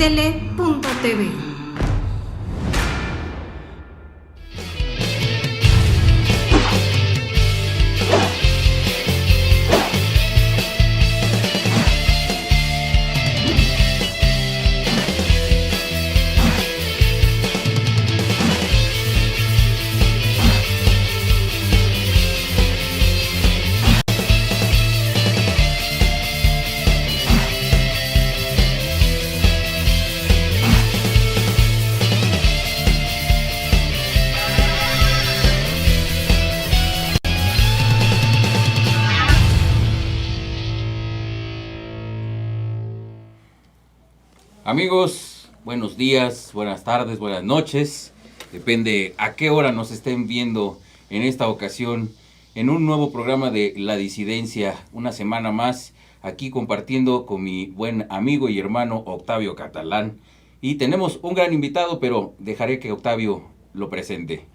Tele.tv. Amigos, buenos días, buenas tardes, buenas noches. Depende a qué hora nos estén viendo en esta ocasión en un nuevo programa de La Disidencia. Una semana más aquí compartiendo con mi buen amigo y hermano Octavio Catalán. Y tenemos un gran invitado, pero dejaré que Octavio lo presente.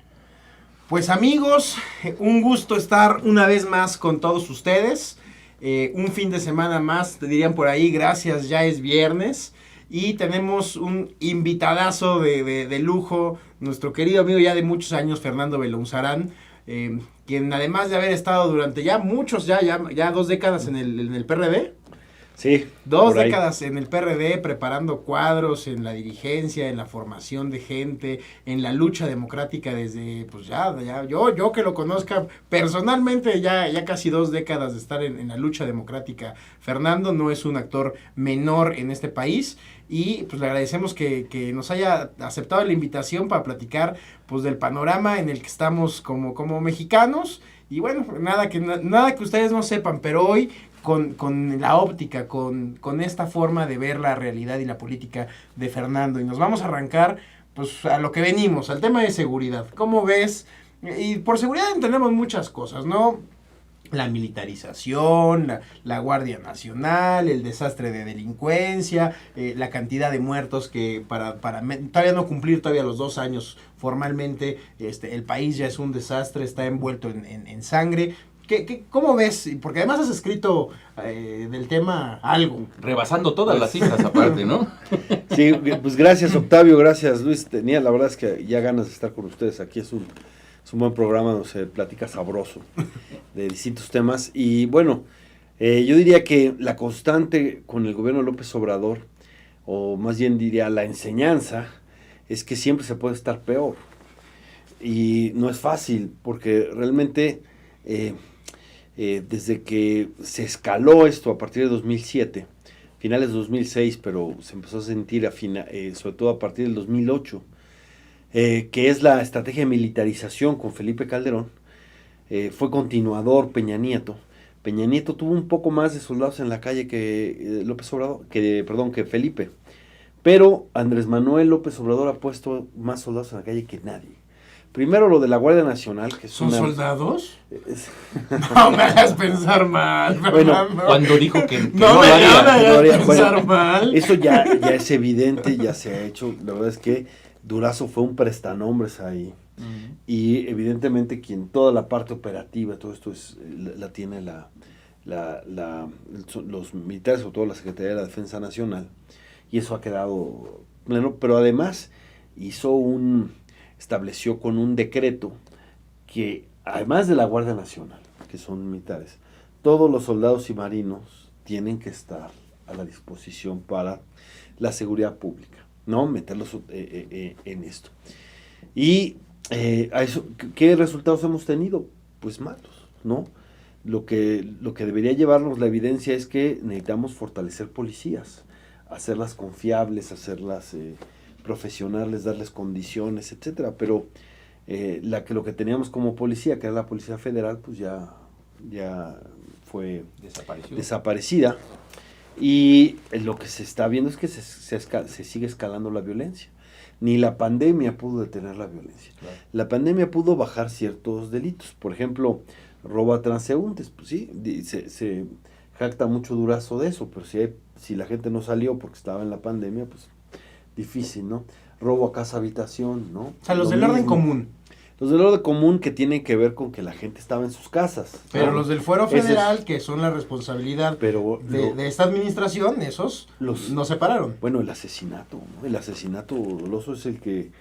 Pues amigos, un gusto estar una vez más con todos ustedes. Un fin de semana más, te dirían por ahí, gracias, ya es viernes. Y tenemos un invitadazo de lujo, nuestro querido amigo ya de muchos años, Fernando Belouzarán, quien además de haber estado durante ya 2 décadas en el PRD. Sí. 2 décadas en el PRD, preparando cuadros en la dirigencia, en la formación de gente, en la lucha democrática desde, pues yo que lo conozca personalmente, ya casi 2 décadas de estar en la lucha democrática. Fernando no es un actor menor en este país y pues le agradecemos que nos haya aceptado la invitación para platicar pues del panorama en el que estamos como mexicanos. Y bueno, nada que ustedes no sepan, pero hoy con la óptica, con esta forma de ver la realidad y la política de Fernando. Y nos vamos a arrancar pues a lo que venimos, al tema de seguridad. ¿Cómo ves? Y por seguridad entendemos muchas cosas, ¿no? La militarización, la Guardia Nacional, el desastre de delincuencia, la cantidad de muertos que para todavía no cumplir todavía los 2 años formalmente, el país ya es un desastre, está envuelto en sangre. ¿Cómo ves? Porque además has escrito del tema algo. Rebasando todas las cifras aparte, ¿no? Sí, pues gracias Octavio, gracias Luis. Tenía la verdad es que ya ganas de estar con ustedes. Aquí es un buen programa donde se platica sabroso de distintos temas. Y bueno, yo diría que la constante con el gobierno de López Obrador, o más bien diría la enseñanza, es que siempre se puede estar peor. Y no es fácil, porque realmente desde que se escaló esto a partir de 2007, finales de 2006, pero se empezó a sentir sobre todo a partir del 2008, que es la estrategia de militarización con Felipe Calderón, fue continuador Peña Nieto. Peña Nieto tuvo un poco más de soldados en la calle que que Felipe, pero Andrés Manuel López Obrador ha puesto más soldados en la calle que nadie. Primero lo de la Guardia Nacional, que ¿Son soldados? No me hagas pensar mal, Fernando. Bueno, cuando dijo que no me hagas pensar bueno, mal. Eso ya es evidente, ya se ha hecho. La verdad es que Durazo fue un prestanombres ahí. Uh-huh. Y evidentemente toda la parte operativa, todo esto la tiene los militares, sobre todo la Secretaría de la Defensa Nacional. Y eso ha quedado pleno, pero además estableció con un decreto que, además de la Guardia Nacional, que son militares, todos los soldados y marinos tienen que estar a la disposición para la seguridad pública, ¿no? Meterlos en esto. Y a eso, ¿qué resultados hemos tenido? Pues malos, ¿no? Lo que debería llevarnos la evidencia es que necesitamos fortalecer policías, hacerlas confiables, hacerlas profesionales, darles condiciones, etcétera, pero lo que teníamos como policía, que era la Policía Federal, pues ya fue desaparecida, y lo que se está viendo es que se sigue escalando la violencia. Ni la pandemia pudo detener la violencia. Claro. La pandemia pudo bajar ciertos delitos, por ejemplo, robo a transeúntes, pues sí, se jacta mucho Durazo de eso, pero si la gente no salió porque estaba en la pandemia, pues difícil, ¿no? Robo a casa habitación, ¿no? O sea, los del orden común. Los del orden común que tienen que ver con que la gente estaba en sus casas. Pero ¿no? los del fuero Ese es- federal, que son la responsabilidad Pero de esta administración, esos no se pararon. bueno, el asesinato, ¿no? El asesinato doloso es el que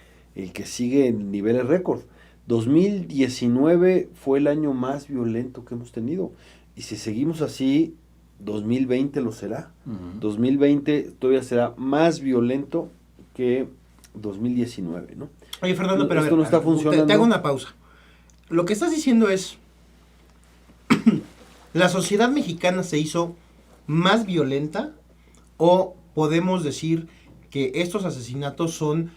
sigue en niveles récord. 2019 fue el año más violento que hemos tenido. Y si seguimos así, 2020 lo será. 2020 todavía será más violento que 2019, ¿no? Oye, Fernando, pero a Esto ver, no está funcionando. te hago una pausa. Lo que estás diciendo es, ¿la sociedad mexicana se hizo más violenta o podemos decir que estos asesinatos son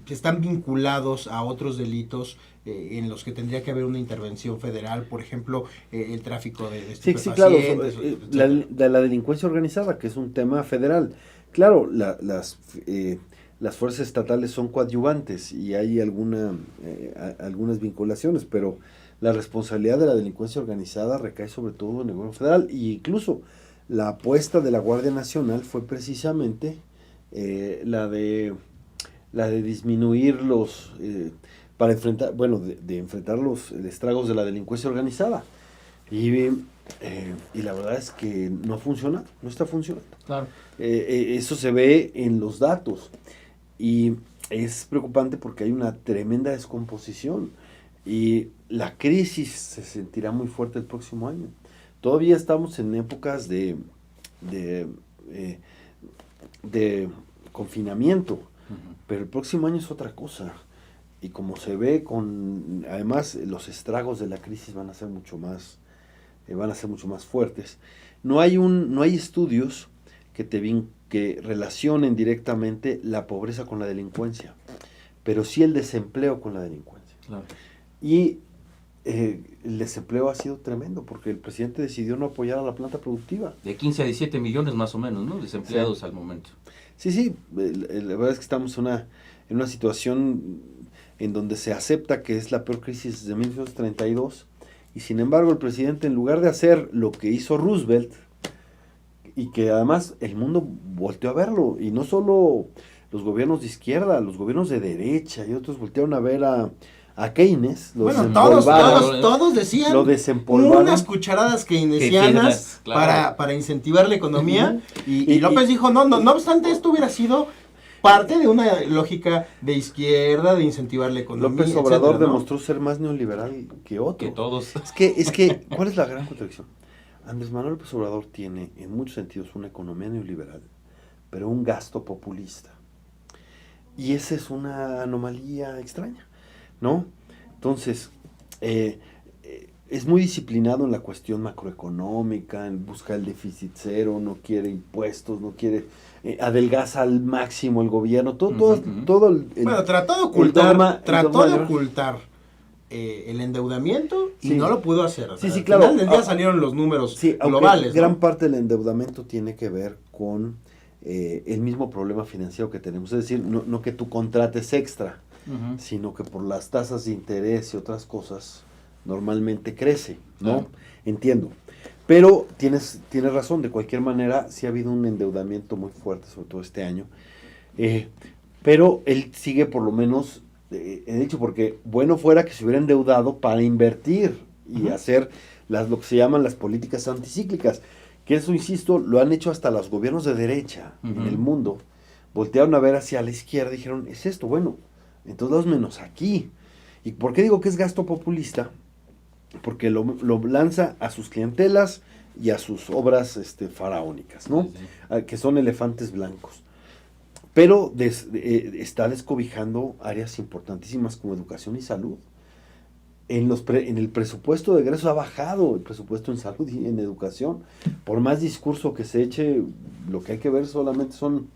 están vinculados a otros delitos en los que tendría que haber una intervención federal, por ejemplo, el tráfico de Sí, sí, claro, estupefacientes, la delincuencia organizada, que es un tema federal. Claro, las fuerzas estatales son coadyuvantes y hay algunas vinculaciones, pero la responsabilidad de la delincuencia organizada recae sobre todo en el gobierno federal, e incluso la apuesta de la Guardia Nacional fue precisamente la de disminuir para enfrentar, de enfrentar los estragos de la delincuencia organizada. Y la verdad es que no funciona, no está funcionando. Claro. Eso se ve en los datos y es preocupante porque hay una tremenda descomposición y la crisis se sentirá muy fuerte el próximo año. Todavía estamos en épocas de confinamiento, pero el próximo año es otra cosa. Y como se ve además los estragos de la crisis van a ser mucho más fuertes. No hay estudios que relacionen directamente la pobreza con la delincuencia, pero sí el desempleo con la delincuencia. Claro. Y el desempleo ha sido tremendo porque el presidente decidió no apoyar a la planta productiva. De 15 a 17 millones más o menos, ¿no? Desempleados Sí. al momento. Sí, la verdad es que estamos en una situación en donde se acepta que es la peor crisis desde 1932 y sin embargo el presidente, en lugar de hacer lo que hizo Roosevelt, y que además el mundo volteó a verlo, y no solo los gobiernos de izquierda, los gobiernos de derecha y otros voltearon a ver a Keynes, Bueno, todos decían lo desempolvaron. unas cucharadas keynesianas claro. para incentivar la economía y Y- López dijo, no obstante esto hubiera sido parte de una lógica de izquierda de incentivar la economía. López Obrador etcétera, ¿no? demostró ser más neoliberal que otro. Que todos. Es que, ¿cuál es la gran contradicción? Andrés Manuel López Obrador tiene, en muchos sentidos, una economía neoliberal, pero un gasto populista. Y esa es una anomalía extraña, ¿no? Entonces, es muy disciplinado en la cuestión macroeconómica, en buscar el déficit cero, no quiere impuestos, no quiere, adelgaza al máximo el gobierno, todo Bueno, trató de ocultar el endeudamiento y Sí. no lo pudo hacer. O sea, Sí, al claro. final del día salieron los números Sí, aunque globales. gran ¿no? parte del endeudamiento tiene que ver con el mismo problema financiero que tenemos. Es decir, no que tú contrates extra, sino que por las tasas de interés y otras cosas normalmente crece, ¿no? Claro. Entiendo. Pero tienes razón, de cualquier manera sí ha habido un endeudamiento muy fuerte, sobre todo este año. Pero él sigue por lo menos, he dicho, porque bueno fuera que se hubiera endeudado para invertir y hacer lo que se llaman las políticas anticíclicas, que eso, insisto, lo han hecho hasta los gobiernos de derecha en el mundo. Voltearon a ver hacia la izquierda y dijeron, es esto, bueno, en todos lados menos aquí. ¿Y por qué digo que es gasto populista? Porque lo lanza a sus clientelas y a sus obras faraónicas, ¿no? Sí. Que son elefantes blancos. Pero está descobijando áreas importantísimas como educación y salud. En el presupuesto de egreso ha bajado el presupuesto en salud y en educación. Por más discurso que se eche, lo que hay que ver solamente son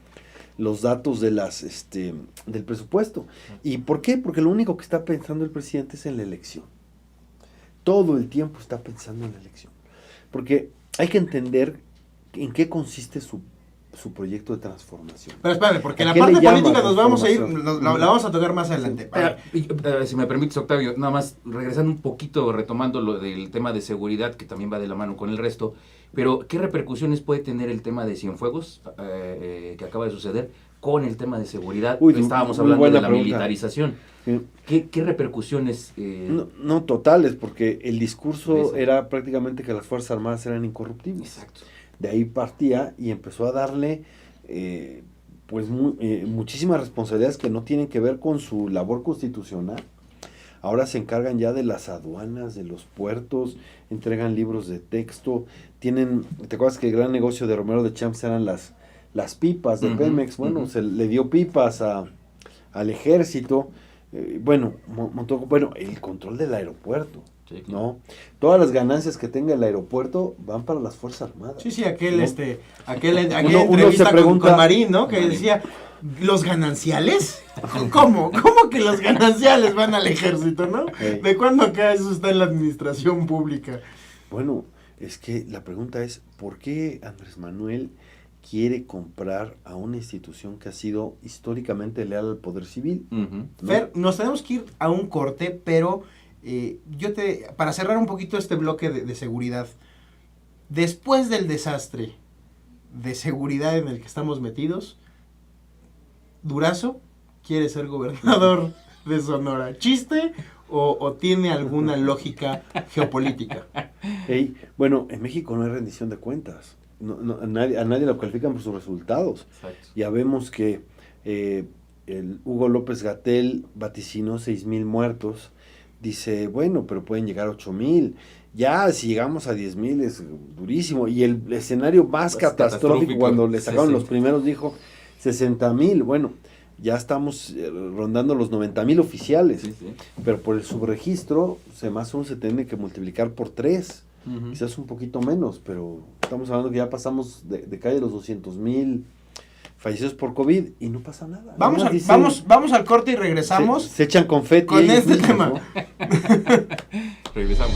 los datos del presupuesto. ¿Y por qué? Porque lo único que está pensando el presidente es en la elección. Todo el tiempo está pensando en la elección. Porque hay que entender en qué consiste su proyecto de transformación. Pero espérame, porque ¿A la qué parte le llama política nos vamos a ir, transformación? la vamos a tocar más adelante. Si me permites, Octavio, nada más regresando un poquito, retomando lo del tema de seguridad, que también va de la mano con el resto, pero ¿qué repercusiones puede tener el tema de Cienfuegos que acaba de suceder con el tema de seguridad? Uy, estábamos muy hablando buena de la pregunta. militarización. Sí. ¿Qué repercusiones? No, totales, porque el discurso Exacto. era prácticamente que las Fuerzas Armadas eran incorruptibles. Exacto. De ahí partía y empezó a darle muchísimas responsabilidades que no tienen que ver con su labor constitucional. Ahora se encargan ya de las aduanas, de los puertos, entregan libros de texto, ¿te acuerdas que el gran negocio de Romero de Champs eran las pipas de Pemex? Bueno, se le dio pipas al ejército, el control del aeropuerto, Sí, claro. ¿no? Todas las ganancias que tenga el aeropuerto van para las Fuerzas Armadas. Sí, aquella ¿no? entrevista uno se pregunta, con Marín, ¿no? Que decía, ¿los gananciales? ¿Cómo? ¿Cómo que los gananciales van al ejército, no? ¿De cuándo acá eso está en la administración pública? Bueno, es que la pregunta es, ¿por qué Andrés Manuel quiere comprar a una institución que ha sido históricamente leal al poder civil? Uh-huh. ¿No? Fer, nos tenemos que ir a un corte, pero para cerrar un poquito este bloque de seguridad, después del desastre de seguridad en el que estamos metidos, Durazo quiere ser gobernador de Sonora. ¿Chiste o tiene alguna lógica geopolítica? Bueno, en México no hay rendición de cuentas. A nadie lo califican por sus resultados. Exacto. Ya vemos que el Hugo López-Gatell vaticinó 6,000 muertos. Dice, bueno, pero pueden llegar a 8,000. Ya, si llegamos a 10,000 es durísimo. Y el escenario más catastrófico, cuando le sacaron los primeros, dijo 60,000. Bueno, ya estamos rondando los 90,000 oficiales. Sí, sí. Pero por el subregistro, más aún se tiene que multiplicar por 3. Uh-huh. Quizás un poquito menos, pero estamos hablando que ya pasamos de calle los 200,000 fallecidos por COVID y no pasa nada. Vamos al corte y regresamos. Se echan confeti con ellos este mismos, tema. ¿no? Regresamos.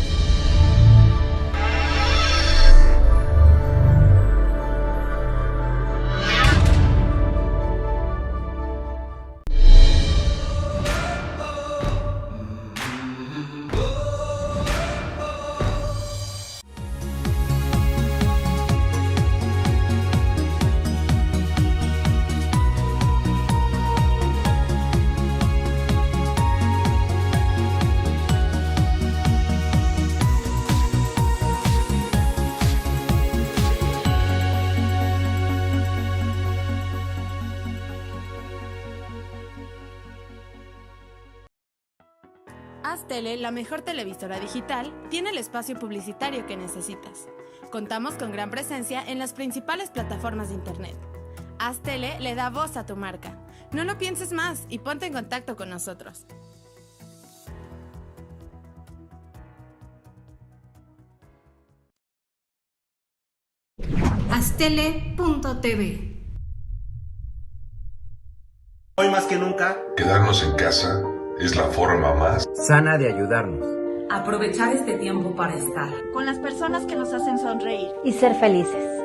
Aztele, la mejor televisora digital, tiene el espacio publicitario que necesitas. Contamos con gran presencia en las principales plataformas de internet. Aztele le da voz a tu marca. No lo pienses más y ponte en contacto con nosotros. Aztele.tv. Hoy más que nunca, Quedarnos en casa es la forma más sana de ayudarnos. Aprovechar este tiempo para estar con las personas que nos hacen sonreír y ser felices.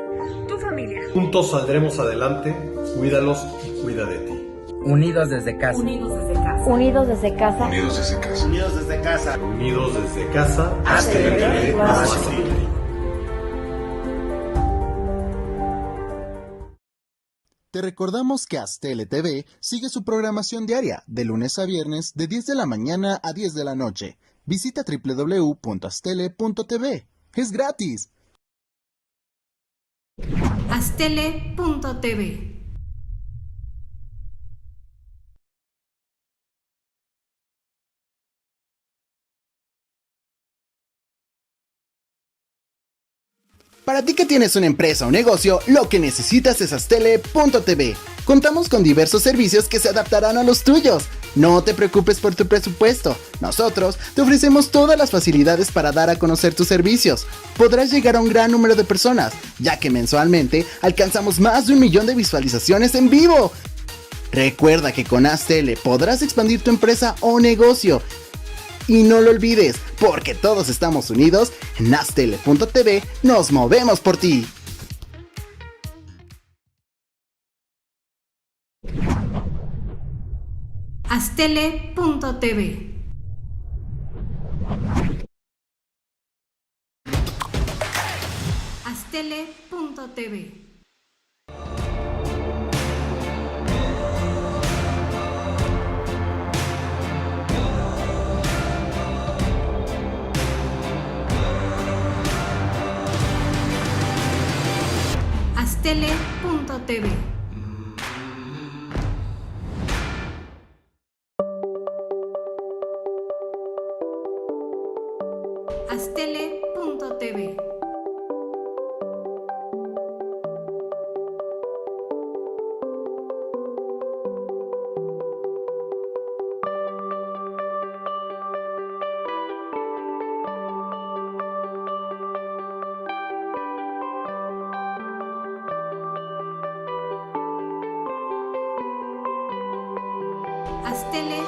Tu familia. juntos saldremos adelante. Cuídalos y cuida de ti. Unidos desde casa. unidos desde casa. Unidos desde casa. unidos desde casa. Unidos desde casa. Unidos desde casa. Aztele TV, más Aztele. Aztele. Te recordamos que Aztele TV sigue su programación diaria, de lunes a viernes, de 10 de la mañana a 10 de la noche. Visita www.aztele.tv. ¡Es gratis! Aztele.tv. Para ti que tienes una empresa o negocio, lo que necesitas es Aztele.tv. Contamos con diversos servicios que se adaptarán a los tuyos. No te preocupes por tu presupuesto. Nosotros te ofrecemos todas las facilidades para dar a conocer tus servicios. Podrás llegar a un gran número de personas, ya que mensualmente alcanzamos más de 1 millón de visualizaciones en vivo. Recuerda que con Aztele podrás expandir tu empresa o negocio. Y no lo olvides, porque todos estamos unidos, en Aztele.tv nos movemos por ti. Aztele.tv. Aztele.tv. Astele.tv. Astele.tv. Astele.tv.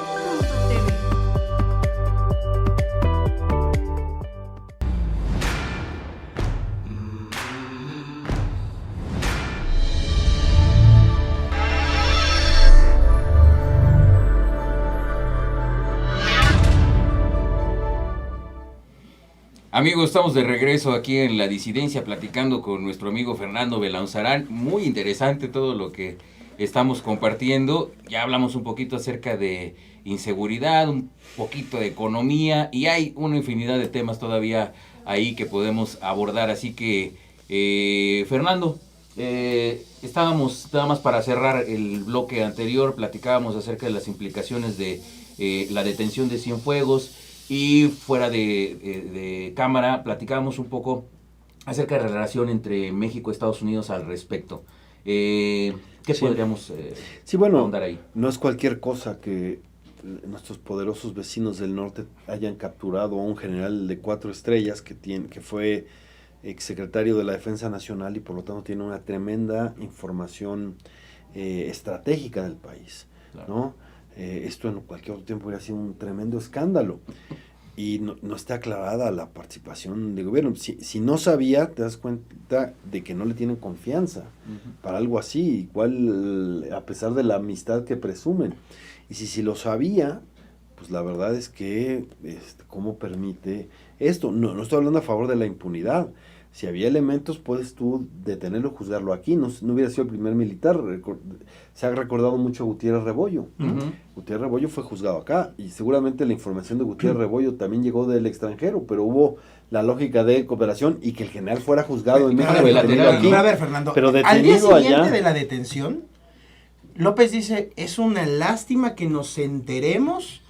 Amigos, estamos de regreso aquí en La Disidencia platicando con nuestro amigo Fernando Belanzarán. Muy interesante todo lo que estamos compartiendo. Ya hablamos un poquito acerca de inseguridad, un poquito de economía y hay una infinidad de temas todavía ahí que podemos abordar. Así que, Fernando, estábamos nada más para cerrar el bloque anterior, platicábamos acerca de las implicaciones de la detención de Cienfuegos. Y fuera de cámara platicábamos un poco acerca de la relación entre México y Estados Unidos al respecto. ¿Qué podríamos ahondar ahí? No es cualquier cosa que nuestros poderosos vecinos del norte hayan capturado a un general de 4 estrellas que fue exsecretario de la Defensa Nacional y por lo tanto tiene una tremenda información estratégica del país, claro. ¿No? Esto en cualquier otro tiempo hubiera sido un tremendo escándalo y no está aclarada la participación del gobierno. Si no sabía, te das cuenta de que no le tienen confianza para algo así, igual a pesar de la amistad que presumen. Y si lo sabía, pues la verdad es que ¿cómo permite esto? No estoy hablando a favor de la impunidad. Si había elementos, puedes tú detenerlo, juzgarlo aquí. No hubiera sido el primer militar. Se ha recordado mucho a Gutiérrez Rebollo. Gutiérrez Rebollo fue juzgado acá y seguramente la información de Gutiérrez Rebollo también llegó del extranjero, pero hubo la lógica de cooperación y que el general fuera juzgado en México. A ver, Fernando, pero al día siguiente allá, de la detención, López dice, es una lástima que nos enteremos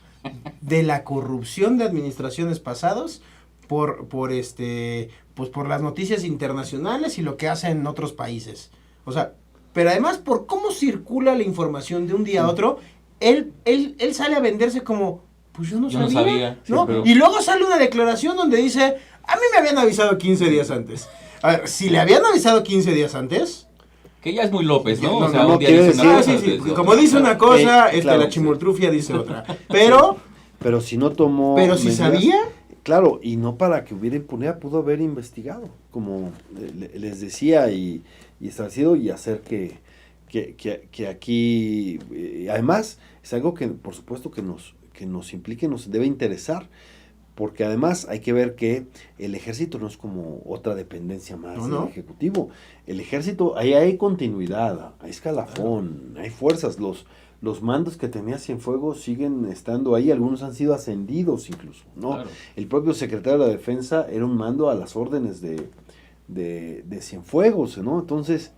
de la corrupción de administraciones pasadas por las noticias internacionales y lo que hacen en otros países. O sea, pero además por cómo circula la información de un día a otro, él sale a venderse como, pues yo no sabía. ¿no? Sí, pero... Y luego sale una declaración donde dice, a mí me habían avisado 15 días antes. A ver, si le habían avisado 15 días antes... Que ya es muy López, ¿no? O sea, un día dice una cosa. Sí. Como dice una cosa, claro, la chimoltrufia dice otra. Pero si no tomó... Pero si sabía... Claro, y no para que hubiera impunidad, pudo haber investigado, como les decía, y establecido, y hacer que aquí, además, es algo que por supuesto que nos implique, nos debe interesar, porque además hay que ver que el ejército no es como otra dependencia más del Ejecutivo. El ejército, ahí hay continuidad, hay escalafón, hay fuerzas, los mandos que tenía Cienfuegos siguen estando ahí, algunos han sido ascendidos incluso, ¿no? Claro. El propio secretario de la Defensa era un mando a las órdenes de Cienfuegos, ¿no? Entonces...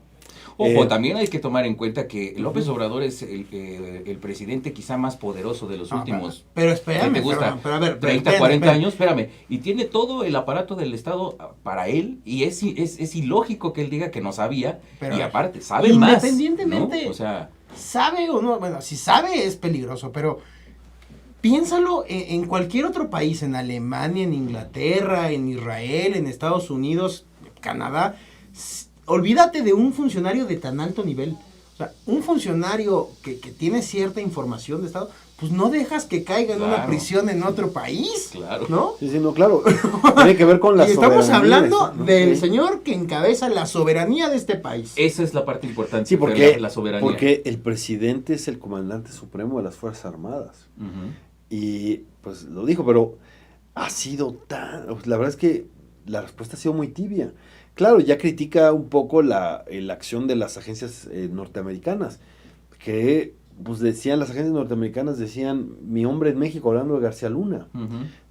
Ojo, también hay que tomar en cuenta que López Obrador es el presidente quizá más poderoso de los últimos... Pero espérame, ¿te gusta? Pero a ver, 30, 40 años, espérame. Y tiene todo el aparato del Estado para él, y es ilógico que él diga que no sabía, pero, y aparte, sabe más, independientemente, ¿no? O sea... sabe o no, bueno, si sabe es peligroso, pero piénsalo en cualquier otro país, en Alemania, en Inglaterra, en Israel, en Estados Unidos, Canadá, olvídate de un funcionario de tan alto nivel. O sea, un funcionario que tiene cierta información de Estado, pues no dejas que caiga en una prisión en otro país, claro, ¿no? Sí, no, claro. Tiene que ver con la soberanía. Y estamos hablando del señor que encabeza la soberanía de este país. Esa es la parte importante. Sí, porque la soberanía. Porque el presidente es el comandante supremo de las Fuerzas Armadas. Y pues lo dijo, pero ha sido la verdad es que la respuesta ha sido muy tibia. Claro, ya critica un poco la acción de las agencias norteamericanas, que pues las agencias norteamericanas decían, mi hombre en México, hablando de García Luna,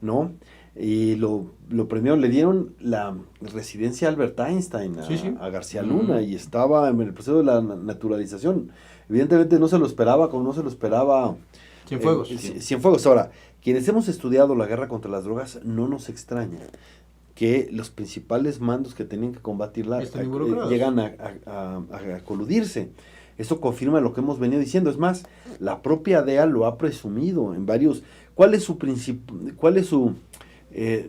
¿no? y lo premiaron, le dieron la residencia Albert Einstein a García Luna, y estaba en el proceso de la naturalización. Evidentemente no se lo esperaba, como no se lo esperaba Cienfuegos. Cienfuegos. Ahora, quienes hemos estudiado la guerra contra las drogas, no nos extraña que los principales mandos que tenían que combatirla llegan a coludirse. Eso confirma lo que hemos venido diciendo. Es más, la propia DEA lo ha presumido en varios. ¿Cuál es su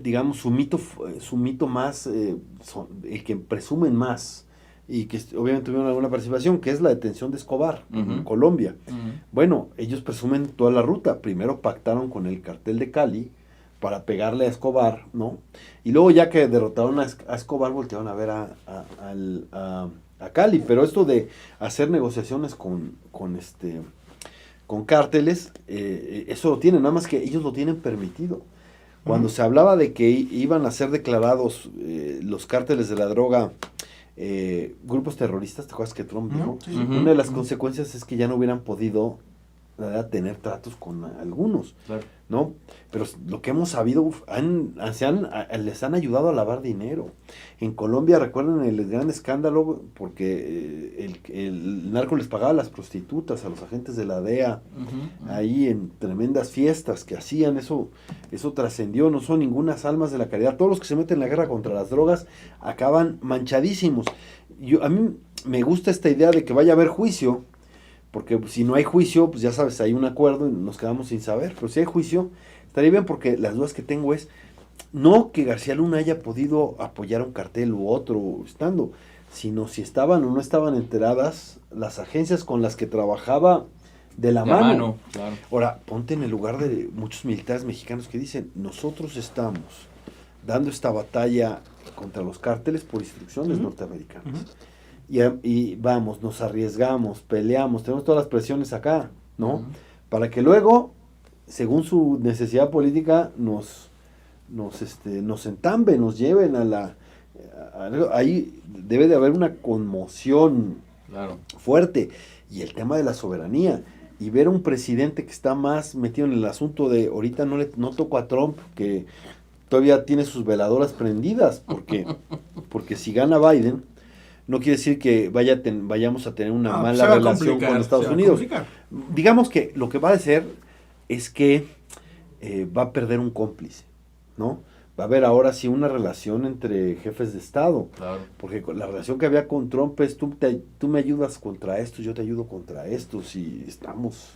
digamos, su mito más, el que presumen más, y que obviamente tuvieron alguna participación, que es la detención de Escobar en Colombia? Bueno, ellos presumen toda la ruta. Primero pactaron con el cartel de Cali para pegarle a Escobar, ¿no? Y luego, ya que derrotaron a Escobar, voltearon a ver a Cali. Pero esto de hacer negociaciones con cárteles, eso lo tienen, nada más que ellos lo tienen permitido. Cuando se hablaba de que iban a ser declarados los cárteles de la droga grupos terroristas, ¿te acuerdas que Trump dijo? Una de las consecuencias es que ya no hubieran podido tener tratos con algunos, ¿no? Pero lo que hemos sabido, les han ayudado a lavar dinero. En Colombia, recuerden el gran escándalo, porque el narco les pagaba a las prostitutas, a los agentes de la DEA, ahí en tremendas fiestas que hacían. Eso trascendió, no son ningunas almas de la caridad. Todos los que se meten en la guerra contra las drogas acaban manchadísimos. A mí me gusta esta idea de que vaya a haber juicio, porque si no hay juicio, pues ya sabes, hay un acuerdo y nos quedamos sin saber. Pero si hay juicio, estaría bien, porque las dudas que tengo es, no que García Luna haya podido apoyar a un cartel u otro estando, sino si estaban o no estaban enteradas las agencias con las que trabajaba de la mano. Claro. Ahora, ponte en el lugar de muchos militares mexicanos que dicen, nosotros estamos dando esta batalla contra los cárteles por instrucciones norteamericanas. Y vamos, nos arriesgamos, peleamos, tenemos todas las presiones acá, ¿no? Para que luego, según su necesidad política, nos entamben, nos lleven ahí debe de haber una conmoción fuerte. Y el tema de la soberanía, y ver a un presidente que está más metido en el asunto de, ahorita no toco a Trump, que todavía tiene sus veladoras prendidas, porque si gana Biden, no quiere decir que vayamos a tener una mala relación con Estados Unidos. Digamos que lo que va a hacer es que va a perder un cómplice, ¿no? Va a haber ahora sí una relación entre jefes de Estado. Porque la relación que había con Trump es, tú me ayudas contra estos, yo te ayudo contra estos, y estamos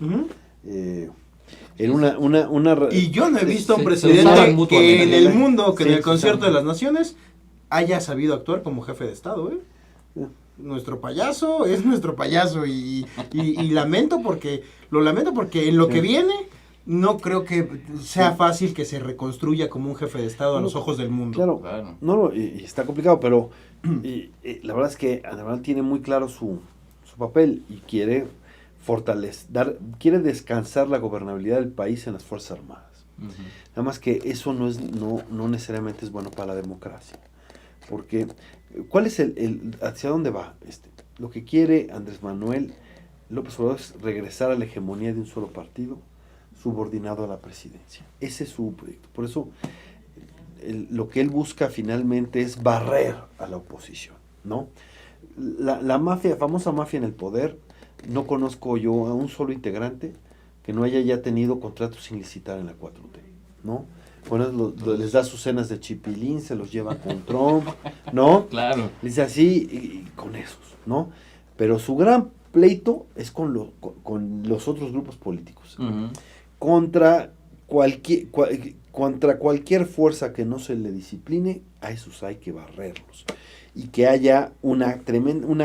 en una y yo no he visto a un presidente que en el mundo, que en el concierto de las naciones, haya sabido actuar como jefe de Estado, Nuestro payaso es nuestro payaso, y lamento porque en lo que viene no creo que sea fácil que se reconstruya como un jefe de Estado a los ojos del mundo. Claro. No, y está complicado, pero la verdad es que Andrés tiene muy claro su papel, y quiere quiere descansar la gobernabilidad del país en las Fuerzas Armadas. Nada más que eso no necesariamente es bueno para la democracia. Porque, ¿cuál es hacia dónde va? Lo que quiere Andrés Manuel López Obrador es regresar a la hegemonía de un solo partido, subordinado a la presidencia. Ese es su proyecto. Por eso, lo que él busca finalmente es barrer a la oposición, ¿no? La famosa mafia en el poder, no conozco yo a un solo integrante que no haya ya tenido contratos sin licitar en la 4T, ¿no? Bueno, les da sus cenas de chipilín, se los lleva con Trump, ¿no? Claro. Dice así, y con esos, ¿no? Pero su gran pleito es con los otros grupos políticos. Contra cualquier fuerza que no se le discipline, a esos hay que barrerlos. Y que haya una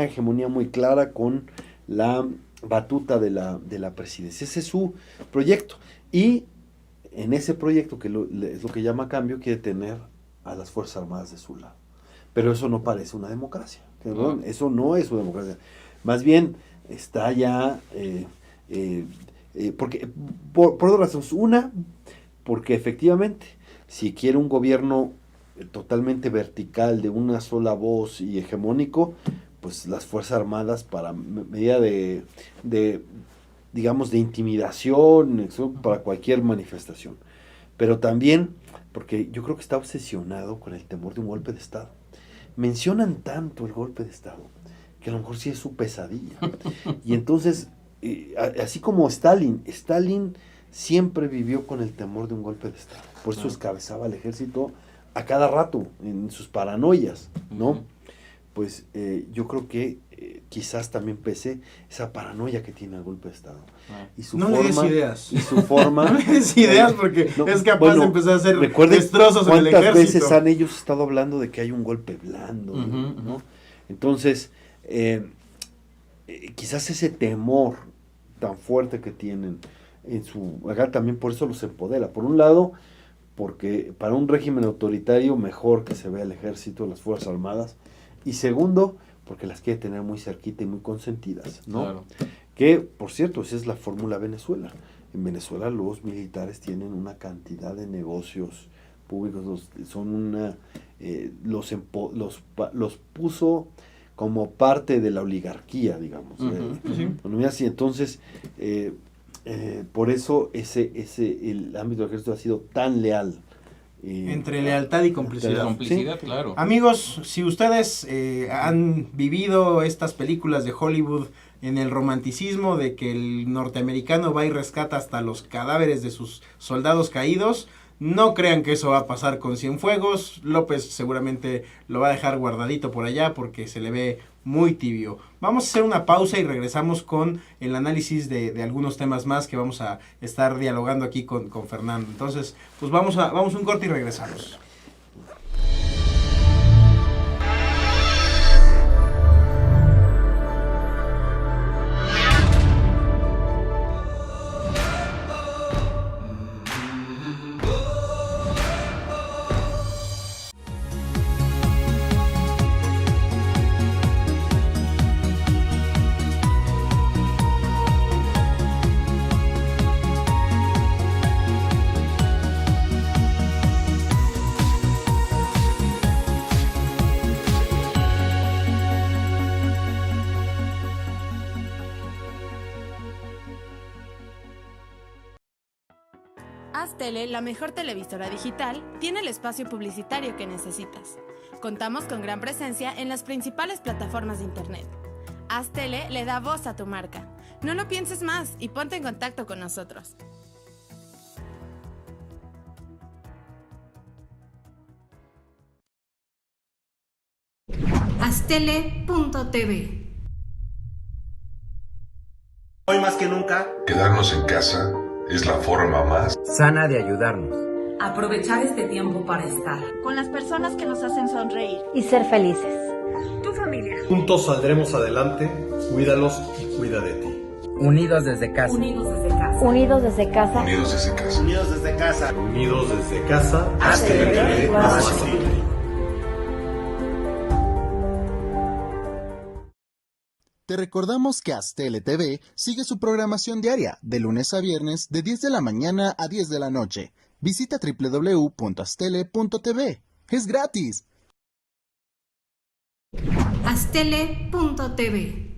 hegemonía muy clara con la batuta de la presidencia. Ese es su proyecto. Y en ese proyecto, que es lo que llama cambio, quiere tener a las Fuerzas Armadas de su lado. Pero eso no parece una democracia. Eso no es una democracia. Más bien está ya... porque por dos razones. Una, porque efectivamente, si quiere un gobierno totalmente vertical, de una sola voz y hegemónico, pues las Fuerzas Armadas, para medida de digamos, de intimidación, para cualquier manifestación. pero también porque yo creo que está obsesionado con el temor de un golpe de Estado. Mencionan tanto el golpe de Estado que a lo mejor sí es su pesadilla. Y entonces, así como Stalin siempre vivió con el temor de un golpe de Estado. Por eso escabezaba al ejército a cada rato en sus paranoias, ¿no? Pues yo creo que quizás también pese esa paranoia que tiene el golpe de Estado. Y su no forma, le des ideas. Y su forma... No le des ideas porque es capaz de empezar a hacer destrozos en el ejército. ¿Cuántas veces han ellos estado hablando de que hay un golpe blando? ¿no? Entonces, quizás ese temor tan fuerte que tienen en su... Acá también por eso los empodera. Por un lado, porque para un régimen autoritario mejor que se vea el ejército, las Fuerzas Armadas. Y segundo, porque las quiere tener muy cerquita y muy consentidas, ¿no? Claro. Que, por cierto, esa es la fórmula Venezuela. En Venezuela los militares tienen una cantidad de negocios públicos, los puso como parte de la oligarquía, digamos. Sí. Entonces, por eso el ámbito del ejército ha sido tan leal. Entre lealtad y complicidad. Complicidad, sí. Claro. Amigos, si ustedes han vivido estas películas de Hollywood en el romanticismo de que el norteamericano va y rescata hasta los cadáveres de sus soldados caídos, no crean que eso va a pasar con Cienfuegos. López seguramente lo va a dejar guardadito por allá porque se le ve muy tibio. Vamos a hacer una pausa y regresamos con el análisis de algunos temas más que vamos a estar dialogando aquí con Fernando. Entonces, pues vamos a un corte y regresamos. Tele, la mejor televisora digital, tiene el espacio publicitario que necesitas. Contamos con gran presencia en las principales plataformas de internet. Haz Tele le da voz a tu marca. No lo pienses más y ponte en contacto con nosotros. Aztele.tv. Hoy más que nunca, quedarnos en casa es la forma más sana de ayudarnos. Aprovechar este tiempo para estar con las personas que nos hacen sonreír y ser felices. Tu familia. Juntos saldremos adelante. Cuídalos y cuida de ti. Unidos desde casa. Unidos desde casa. Unidos desde casa. Unidos desde casa. Unidos desde casa. Unidos desde casa. Aztele más posible. Te recordamos que Aztele TV sigue su programación diaria de lunes a viernes de 10 de la mañana a 10 de la noche. Visita www.aztele.tv. ¡Es gratis! Aztele.tv.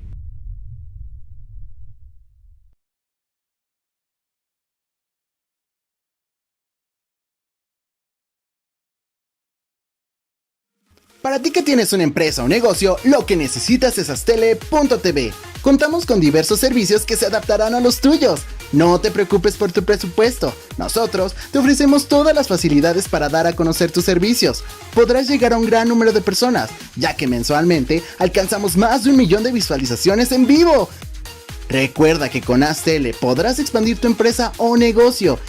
Para ti que tienes una empresa o negocio, lo que necesitas es Aztele.tv. Contamos con diversos servicios que se adaptarán a los tuyos. No te preocupes por tu presupuesto. Nosotros te ofrecemos todas las facilidades para dar a conocer tus servicios. Podrás llegar a un gran número de personas, ya que mensualmente alcanzamos más de 1 millón de visualizaciones en vivo. Recuerda que con Aztele podrás expandir tu empresa o negocio.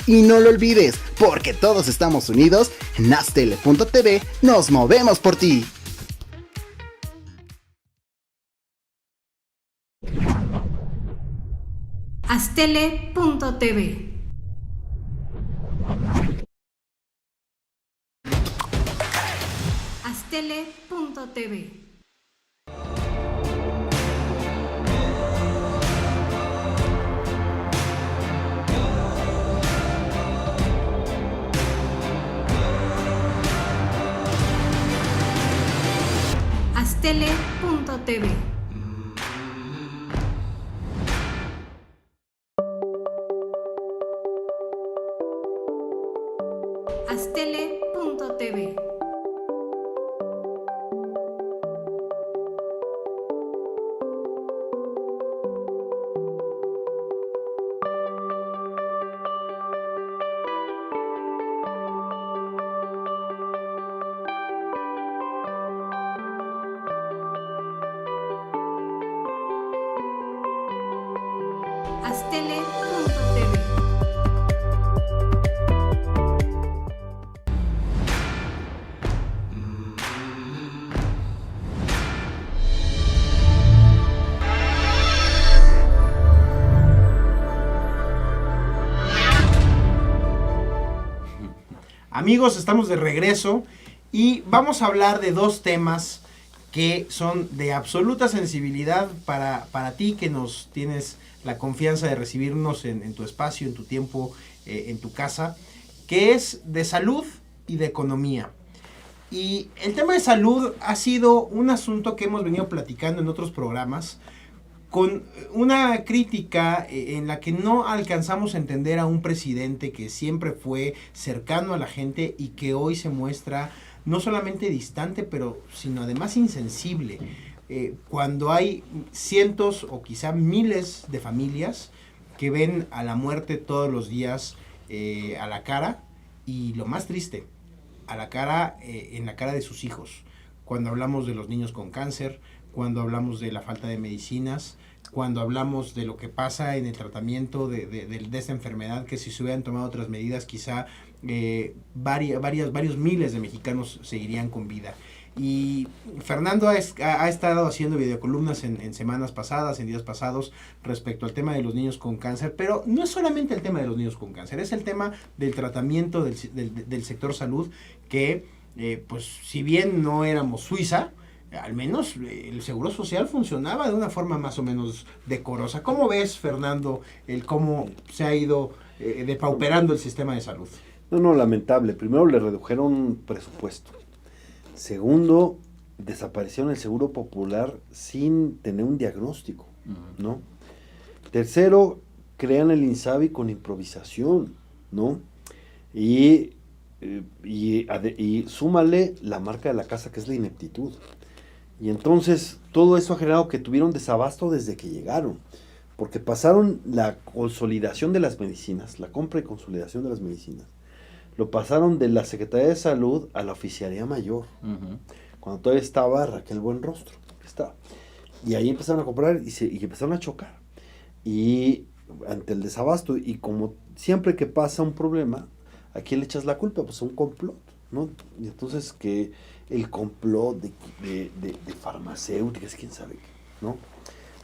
Y no lo olvides, porque todos estamos unidos, en Aztele.tv nos movemos por ti. Aztele.tv. Aztele.tv. Aztele.tv. Aztele.tv. Amigos, estamos de regreso y vamos a hablar de dos temas que son de absoluta sensibilidad para ti que nos tienes la confianza de recibirnos en tu espacio, en tu tiempo, en tu casa, que es de salud y de economía. Y el tema de salud ha sido un asunto que hemos venido platicando en otros programas, con una crítica en la que no alcanzamos a entender a un presidente que siempre fue cercano a la gente y que hoy se muestra no solamente distante, pero sino además insensible. Cuando hay cientos o quizá miles de familias que ven a la muerte todos los días a la cara, y lo más triste, a la cara, en la cara de sus hijos. Cuando hablamos de los niños con cáncer, cuando hablamos de la falta de medicinas, cuando hablamos de lo que pasa en el tratamiento de esta enfermedad, que si se hubieran tomado otras medidas, quizá varios miles de mexicanos seguirían con vida. Y Fernando ha estado haciendo videocolumnas en semanas pasadas, en días pasados, respecto al tema de los niños con cáncer, pero no es solamente el tema de los niños con cáncer, es el tema del tratamiento del sector salud, que pues si bien no éramos Suiza, al menos el Seguro Social funcionaba de una forma más o menos decorosa. ¿Cómo ves, Fernando, el cómo se ha ido depauperando el sistema de salud? No, lamentable. Primero, le redujeron presupuesto. Segundo, desaparecieron el Seguro Popular sin tener un diagnóstico, ¿no? Tercero, crean el INSABI con improvisación, ¿no? Y súmale la marca de la casa, que es la ineptitud. Y entonces todo eso ha generado que tuvieron desabasto desde que llegaron, porque pasaron la consolidación de las medicinas, la compra y consolidación de las medicinas, lo pasaron de la Secretaría de Salud a la Oficialía Mayor, cuando todavía estaba Raquel Buenrostro, y ahí empezaron a comprar y empezaron a chocar, y ante el desabasto, y como siempre que pasa un problema, ¿a quién le echas la culpa? Pues a un complot, ¿no? Y entonces que el complot de farmacéuticas, quién sabe qué, ¿no?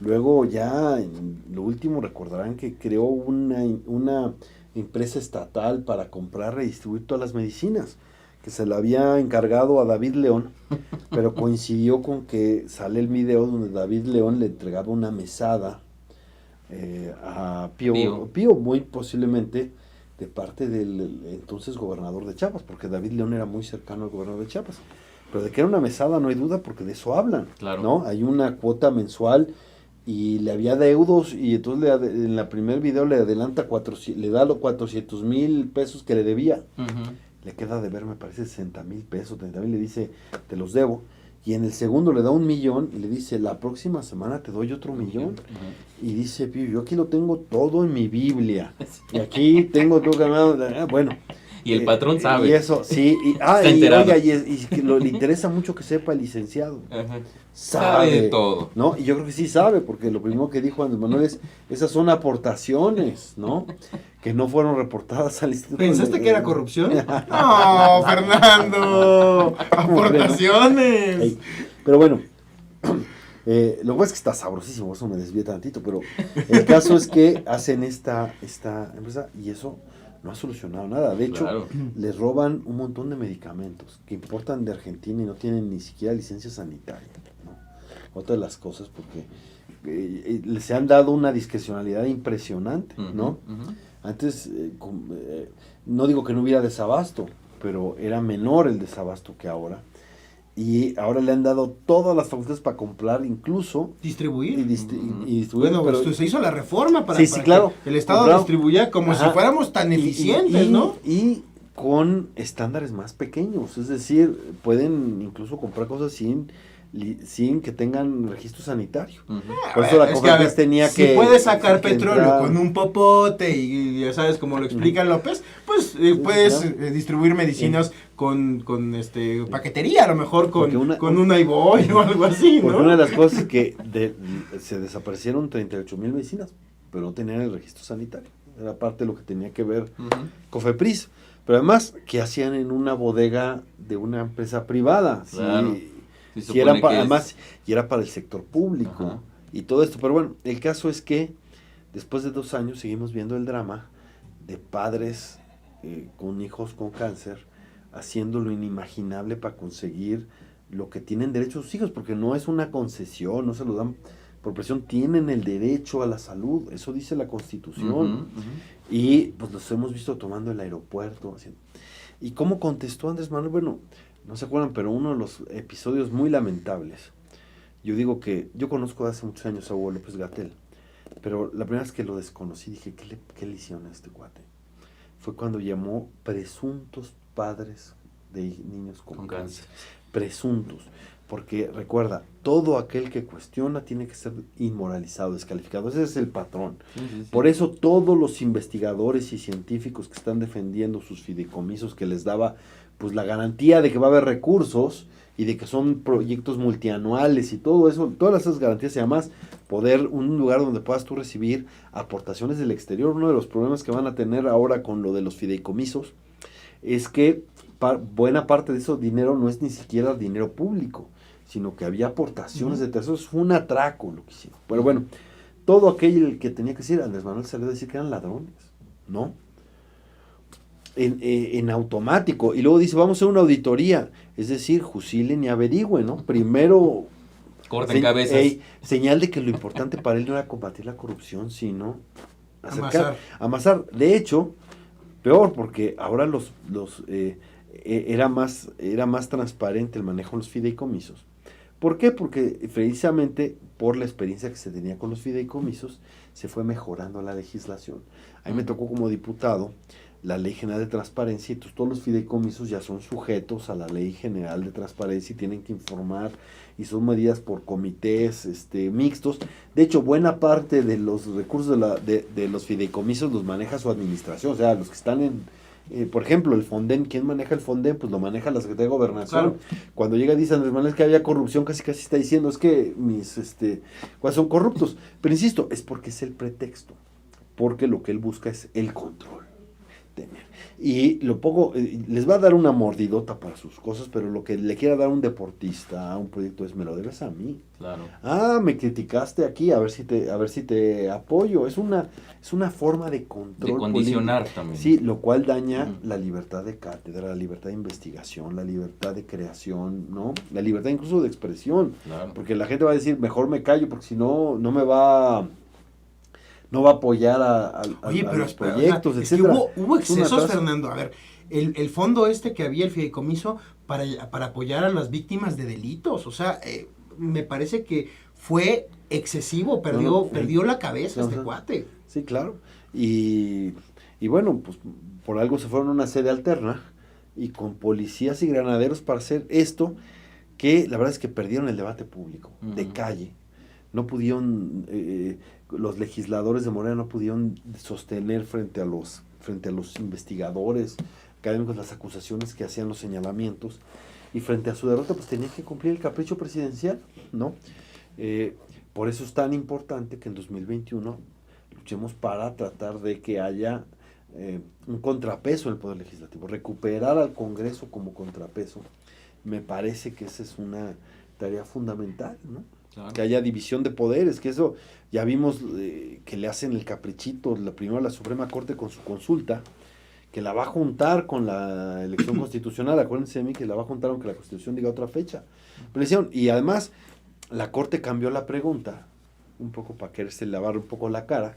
Luego ya en lo último recordarán que creó una empresa estatal para comprar y distribuir todas las medicinas, que se la había encargado a David León, pero coincidió con que sale el video donde David León le entregaba una mesada a Pío, muy posiblemente de parte del entonces gobernador de Chiapas, porque David León era muy cercano al gobernador de Chiapas. Pero de que era una mesada no hay duda, porque de eso hablan, claro, ¿no? Hay una cuota mensual y le había deudos, y entonces en la primer video le adelanta le da los 400,000 pesos que le debía. Le queda de ver, me parece, 60,000 pesos, 30,000, le dice, te los debo. Y en el segundo le da 1,000,000 y le dice, la próxima semana te doy otro 1,000,000. Y dice, Pío, yo aquí lo tengo todo en mi Biblia. Y aquí tengo todo ganado. Bueno. Y el patrón sabe. Y eso, sí. Le interesa mucho que sepa el licenciado. Sabe de todo. ¿No? Y yo creo que sí sabe, porque lo primero que dijo Andrés Manuel es, esas son aportaciones, ¿no? Que no fueron reportadas al instituto. ¿Pensaste que era corrupción? No, Fernando. Aportaciones. Pero bueno, lo que pasa es que está sabrosísimo, eso me desvía tantito, pero el caso es que hacen esta empresa y eso no ha solucionado nada. De hecho, les roban un montón de medicamentos que importan de Argentina y no tienen ni siquiera licencia sanitaria, ¿no? Otra de las cosas, porque les han dado una discrecionalidad impresionante, ¿no? Antes, no digo que no hubiera desabasto, pero era menor el desabasto que ahora. Y ahora le han dado todas las facultades para comprar, incluso distribuir. Y distribuir. Bueno, pero se hizo la reforma para claro, que el Estado distribuya como si fuéramos tan eficientes, ¿no? Y con estándares más pequeños, es decir, pueden incluso comprar cosas sin que tengan registro sanitario. Por eso la COFEPRIS tenía que... Si puedes sacar petróleo con un popote y ya sabes, como lo explica López, pues puedes distribuir medicinas con paquetería, a lo mejor con un iBoy o algo así, ¿no? Porque una de las cosas es que se desaparecieron 38,000 medicinas pero no tenían el registro sanitario. Era parte de lo que tenía que ver Cofepris. Pero además, ¿qué hacían en una bodega de una empresa privada? Claro. Si era además, y era para el sector público y todo esto. Pero bueno, el caso es que después de 2 años seguimos viendo el drama de padres con hijos con cáncer haciendo lo inimaginable para conseguir lo que tienen derecho sus hijos, porque no es una concesión, no se lo dan por presión, tienen el derecho a la salud, eso dice la Constitución. Y pues los hemos visto tomando el aeropuerto. Haciendo. ¿Y cómo contestó Andrés Manuel? Bueno, no se acuerdan, pero uno de los episodios muy lamentables, yo digo que, yo conozco hace muchos años a Hugo López-Gatell, pero la primera vez que lo desconocí dije, ¿qué le hicieron a este cuate? Fue cuando llamó presuntos padres de niños con cáncer. Presuntos. Porque recuerda, todo aquel que cuestiona tiene que ser inmoralizado, descalificado. Ese es el patrón. Por eso todos los investigadores y científicos que están defendiendo sus fideicomisos, que les daba pues la garantía de que va a haber recursos y de que son proyectos multianuales y todo eso, todas esas garantías y además poder, un lugar donde puedas tú recibir aportaciones del exterior. Uno de los problemas que van a tener ahora con lo de los fideicomisos es que buena parte de ese dinero no es ni siquiera dinero público, sino que había aportaciones de terceros. Fue un atraco lo que hicieron. Pero bueno, todo aquel que tenía que decir, Andrés Manuel salió a decir que eran ladrones, ¿no? En automático. Y luego dice, vamos a hacer una auditoría. Es decir, jusilen y averigüen, ¿no? Primero... corten cabezas. Señal de que lo importante para él no era combatir la corrupción, sino amasar. De hecho, peor, porque ahora era más transparente el manejo de los fideicomisos. ¿Por qué? Porque precisamente por la experiencia que se tenía con los fideicomisos se fue mejorando la legislación. A mí me tocó como diputado la Ley General de Transparencia y todos los fideicomisos ya son sujetos a la Ley General de Transparencia y tienen que informar y son medidas por comités mixtos. De hecho, buena parte de los recursos de los fideicomisos los maneja su administración, o sea, los que están por ejemplo, el Fonden, ¿quién maneja el Fonden? Pues lo maneja la Secretaría de Gobernación. Claro. Cuando llega dice Andrés Manuel que había corrupción, casi está diciendo, es que mis son corruptos. Pero insisto, es porque es el pretexto, porque lo que él busca es el control. Y lo poco, les va a dar una mordidota para sus cosas, pero lo que le quiera dar un deportista a un proyecto es, me lo debes a mí. Claro. Me criticaste aquí, a ver si te apoyo. Es una forma de control. De condicionar político. También. Sí, lo cual daña la libertad de cátedra, la libertad de investigación, la libertad de creación, ¿no? La libertad incluso de expresión. Claro. Porque la gente va a decir, mejor me callo, porque si no, no va a apoyar a los proyectos, es que hubo excesos, Fernando. A ver, el fondo que había, el fideicomiso, para apoyar a las víctimas de delitos, o sea, me parece que fue excesivo, perdió la cabeza este cuate. Sí, claro. Y bueno, pues por algo se fueron a una sede alterna y con policías y granaderos para hacer esto, que la verdad es que perdieron el debate público, de calle. No pudieron... los legisladores de Morena no pudieron sostener frente a los investigadores académicos las acusaciones que hacían los señalamientos, y frente a su derrota pues tenían que cumplir el capricho presidencial, ¿no? Por eso es tan importante que en 2021 luchemos para tratar de que haya un contrapeso en el Poder Legislativo, recuperar al Congreso como contrapeso. Me parece que esa es una tarea fundamental, ¿no? Claro. Que haya división de poderes, que eso ya vimos que le hacen el caprichito, primero a la Suprema Corte con su consulta, que la va a juntar con la elección constitucional. Acuérdense de mí que la va a juntar aunque la Constitución diga otra fecha. Pero decían, y además la Corte cambió la pregunta, un poco para quererse lavar un poco la cara,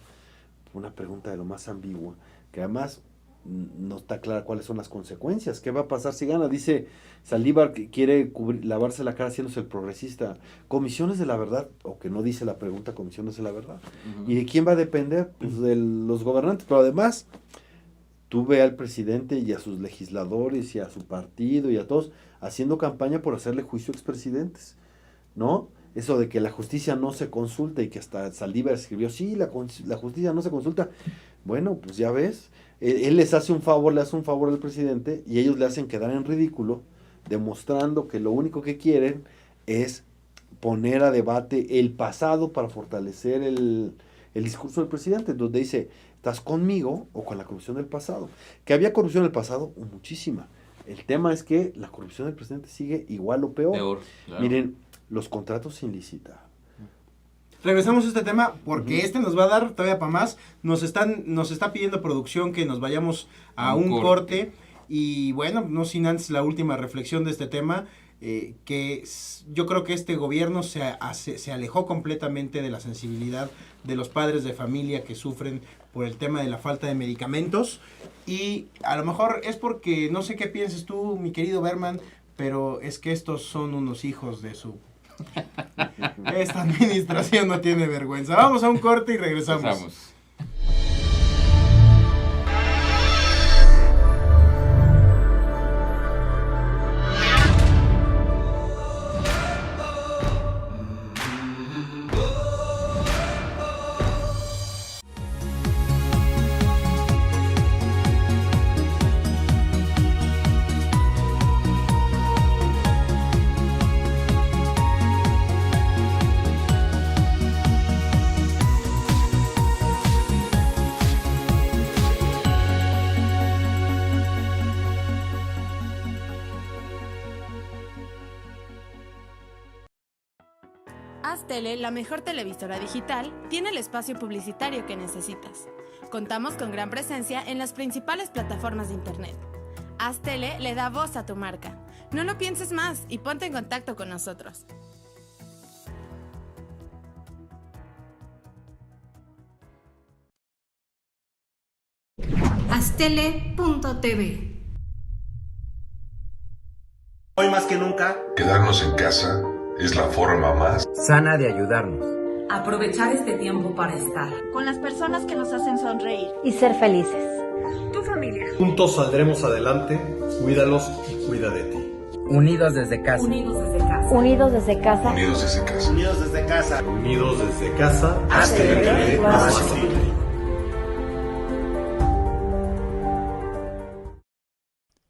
una pregunta de lo más ambigua, que además no está clara cuáles son las consecuencias. ¿Qué va a pasar si gana? Dice Saldívar que quiere lavarse la cara haciéndose el progresista. Comisiones de la verdad, o que no dice la pregunta, comisiones de la verdad. ¿Y de quién va a depender? Pues de los gobernantes. Pero además, tú ve al presidente y a sus legisladores y a su partido y a todos haciendo campaña por hacerle juicio a expresidentes, ¿no? Eso de que la justicia no se consulta y que hasta Saldívar escribió, sí, la justicia no se consulta. Bueno, pues ya ves, él le hace un favor al presidente y ellos le hacen quedar en ridículo, demostrando que lo único que quieren es poner a debate el pasado para fortalecer el el discurso del presidente, donde dice, ¿estás conmigo o con la corrupción del pasado? Que había corrupción del pasado, muchísima. El tema es que la corrupción del presidente sigue igual o peor. Claro. Miren, los contratos sin licitar. Regresamos a este tema porque este nos va a dar todavía para más. Nos está pidiendo producción que nos vayamos a un corte. Y bueno, no sin antes la última reflexión de este tema, yo creo que este gobierno se alejó completamente de la sensibilidad de los padres de familia que sufren por el tema de la falta de medicamentos. Y a lo mejor es porque, no sé qué pienses tú, mi querido Berman, pero es que estos son unos hijos de su... Esta administración no tiene vergüenza. Vamos a un corte y regresamos. Tele, la mejor televisora digital, tiene el espacio publicitario que necesitas. Contamos con gran presencia en las principales plataformas de internet. Haz Tele le da voz a tu marca. No lo pienses más y ponte en contacto con nosotros. Aztele.tv. Hoy más que nunca, Quedarnos en casa es la forma más sana de ayudarnos. Aprovechar este tiempo para estar con las personas que nos hacen sonreír y ser felices. Tu familia. juntos saldremos adelante. Cuídalos y cuida de ti. Unidos desde casa. unidos desde casa. Unidos desde casa. unidos desde casa. Unidos desde casa. Unidos desde casa. Aztele TV, más más accesible.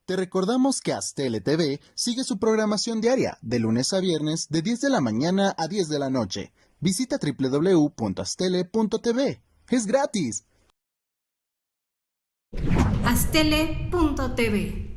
Te recordamos que Aztele TV sigue su programación diaria, de lunes a viernes, de 10 de la mañana a 10 de la noche. Visita www.aztele.tv. ¡Es gratis! Aztele.tv.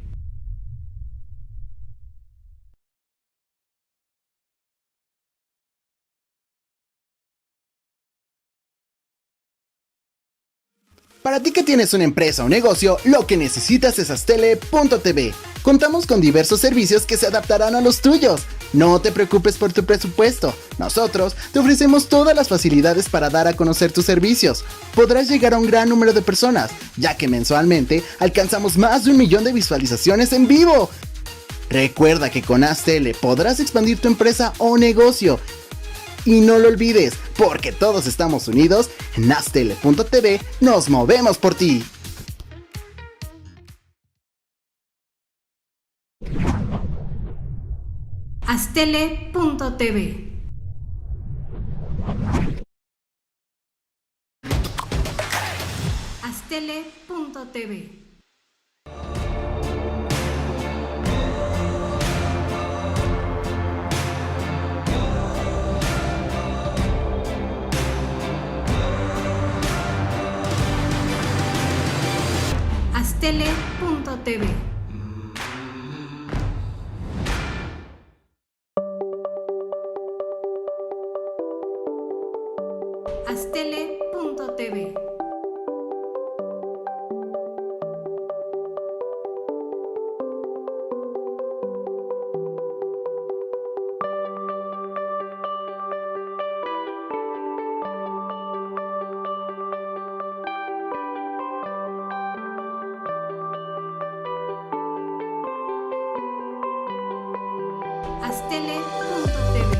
Para ti que tienes una empresa o negocio, lo que necesitas es Aztele.tv. Contamos con diversos servicios que se adaptarán a los tuyos. No te preocupes por tu presupuesto. Nosotros te ofrecemos todas las facilidades para dar a conocer tus servicios. Podrás llegar a un gran número de personas, ya que mensualmente alcanzamos más de 1 millón de visualizaciones en vivo. Recuerda que con Aztele podrás expandir tu empresa o negocio. Y no lo olvides, porque todos estamos unidos, en Aztele.tv nos movemos por ti. Aztele.tv. Aztele.tv. Aztele.tv. Aztele.tv. Aztele.tv.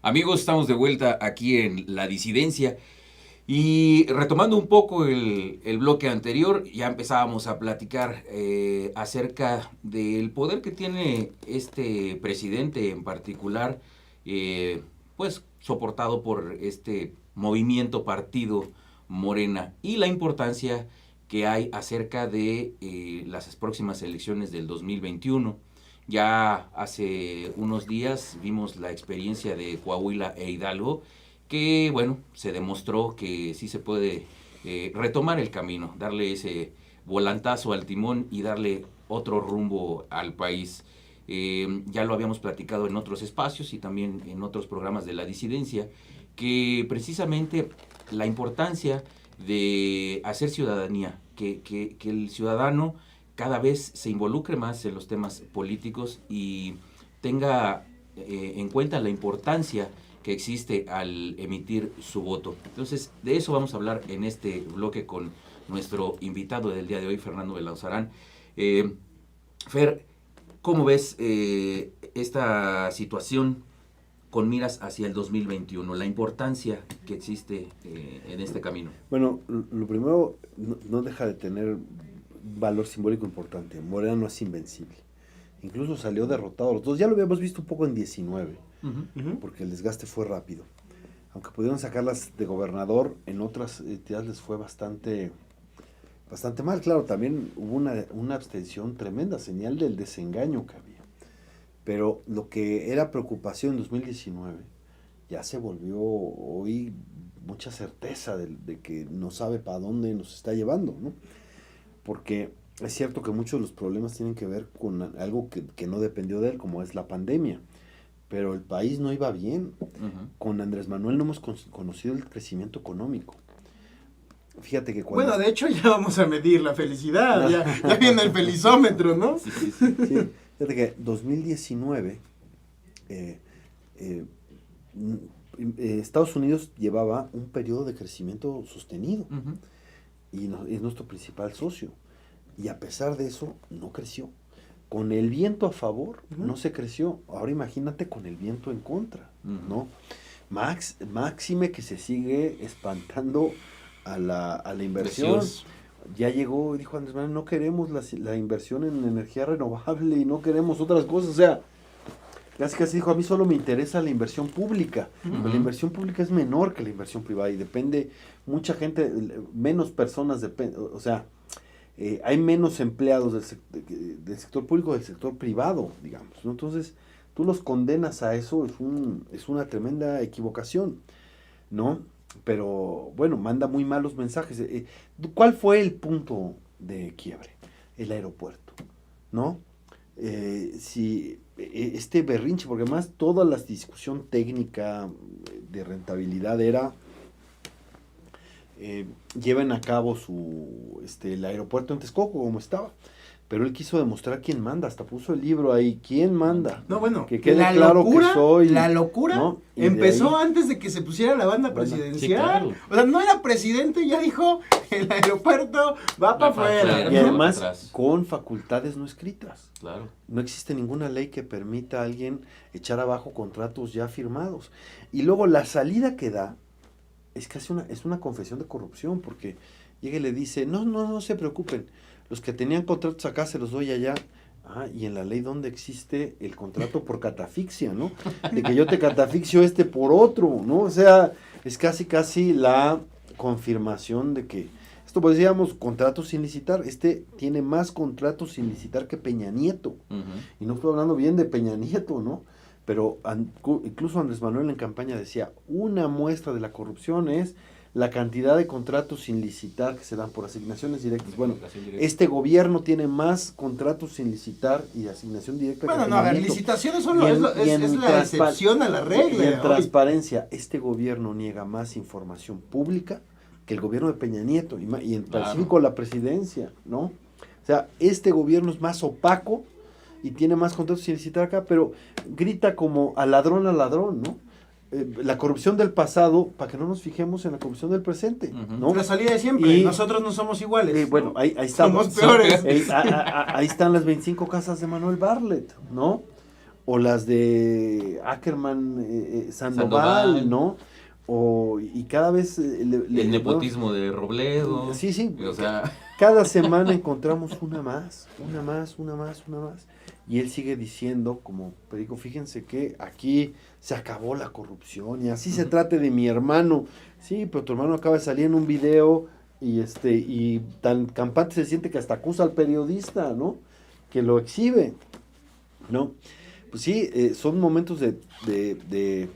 Amigos, estamos de vuelta aquí en La Disidencia y retomando un poco el bloque anterior, ya empezábamos a platicar acerca del poder que tiene este presidente en particular pues soportado por este movimiento partido Morena, y la importancia que hay acerca de las próximas elecciones del 2021. Ya hace unos días vimos la experiencia de Coahuila e Hidalgo, que bueno, se demostró que sí se puede retomar el camino, darle ese volantazo al timón y darle otro rumbo al país. Ya lo habíamos platicado en otros espacios y también en otros programas de la disidencia, que precisamente la importancia de hacer ciudadanía, que el ciudadano cada vez se involucre más en los temas políticos y tenga en cuenta la importancia que existe al emitir su voto. Entonces, de eso vamos a hablar en este bloque con nuestro invitado del día de hoy, Fernando Belauzarán. Fer, ¿cómo ves esta situación con miras hacia el 2021, la importancia que existe en este camino? Bueno, lo primero, no deja de tener valor simbólico importante. Morena no es invencible. Incluso salió derrotado los dos. Ya lo habíamos visto un poco en 19, porque el desgaste fue rápido. Aunque pudieron sacarlas de gobernador, en otras entidades les fue bastante mal. Claro, también hubo una abstención tremenda, señal del desengaño que había. Pero lo que era preocupación en 2019 ya se volvió hoy mucha certeza de que no sabe para dónde nos está llevando, ¿no? Porque es cierto que muchos de los problemas tienen que ver con algo que no dependió de él, como es la pandemia. Pero el país no iba bien. Con Andrés Manuel no hemos conocido el crecimiento económico. Fíjate que cuando... Bueno, de hecho ya vamos a medir la felicidad, ya viene el felizómetro, ¿no? Sí. Fíjate que 2019, Estados Unidos llevaba un periodo de crecimiento sostenido, y es nuestro principal socio. Y a pesar de eso, no creció. Con el viento a favor, no se creció. Ahora imagínate con el viento en contra, ¿no? Máxime que se sigue espantando a la inversión. Precios. Ya llegó y dijo Andrés Manuel, no queremos la inversión en energía renovable y no queremos otras cosas. O sea, casi dijo, a mí solo me interesa la inversión pública. Pero la inversión pública es menor que la inversión privada y depende, mucha gente, menos personas depende, o sea, hay menos empleados del sector público del sector privado, digamos, ¿no? Entonces, tú los condenas a eso, es una tremenda equivocación, ¿no? Pero, bueno, manda muy malos mensajes. ¿Cuál fue el punto de quiebre? El aeropuerto, ¿no? Si este berrinche, porque además toda la discusión técnica de rentabilidad era lleven a cabo el aeropuerto en Texcoco como estaba, pero él quiso demostrar quién manda, hasta puso el libro ahí, quién manda. No, bueno, que quede claro que soy. La locura, ¿no? Empezó antes de que se pusiera la banda presidencial. Sí, claro. O sea, no era presidente, ya dijo, el aeropuerto va para afuera. Y además, con facultades no escritas. Claro. No existe ninguna ley que permita a alguien echar abajo contratos ya firmados. Y luego la salida que da es casi una confesión de corrupción, porque llega y le dice, no se preocupen, los que tenían contratos acá se los doy allá. Y en la ley donde existe el contrato por catafixia, ¿no? De que yo te catafixio por otro, ¿no? O sea, es casi la confirmación de que esto, pues decíamos, contratos sin licitar. Tiene más contratos sin licitar que Peña Nieto. Y no estoy hablando bien de Peña Nieto, ¿no? Pero incluso Andrés Manuel en campaña decía, una muestra de la corrupción es la cantidad de contratos sin licitar que se dan por asignaciones directas. Bueno, este gobierno tiene más contratos sin licitar y asignación directa. Bueno, a ver, licitaciones solo es la excepción a la regla. Y en transparencia, este gobierno niega más información pública que el gobierno de Peña Nieto, y en específico la presidencia, ¿no? O sea, este gobierno es más opaco y tiene más contratos sin licitar acá, pero grita como a ladrón, ¿no? La corrupción del pasado, para que no nos fijemos en la corrupción del presente, ¿no? La salida de siempre, nosotros no somos iguales. Bueno, ahí estamos. Somos peores. Ahí están las 25 casas de Manuel Bartlett, ¿no? O las de Ackerman Sandoval, ¿no? y cada vez... el nepotismo de Robledo. Sí. O sea... Cada semana encontramos una más. Y él sigue diciendo, como digo, fíjense que aquí se acabó la corrupción y así se trate de mi hermano. Sí, pero tu hermano acaba de salir en un video y tan campante se siente que hasta acusa al periodista, ¿no? Que lo exhibe, ¿no? Pues sí, son momentos de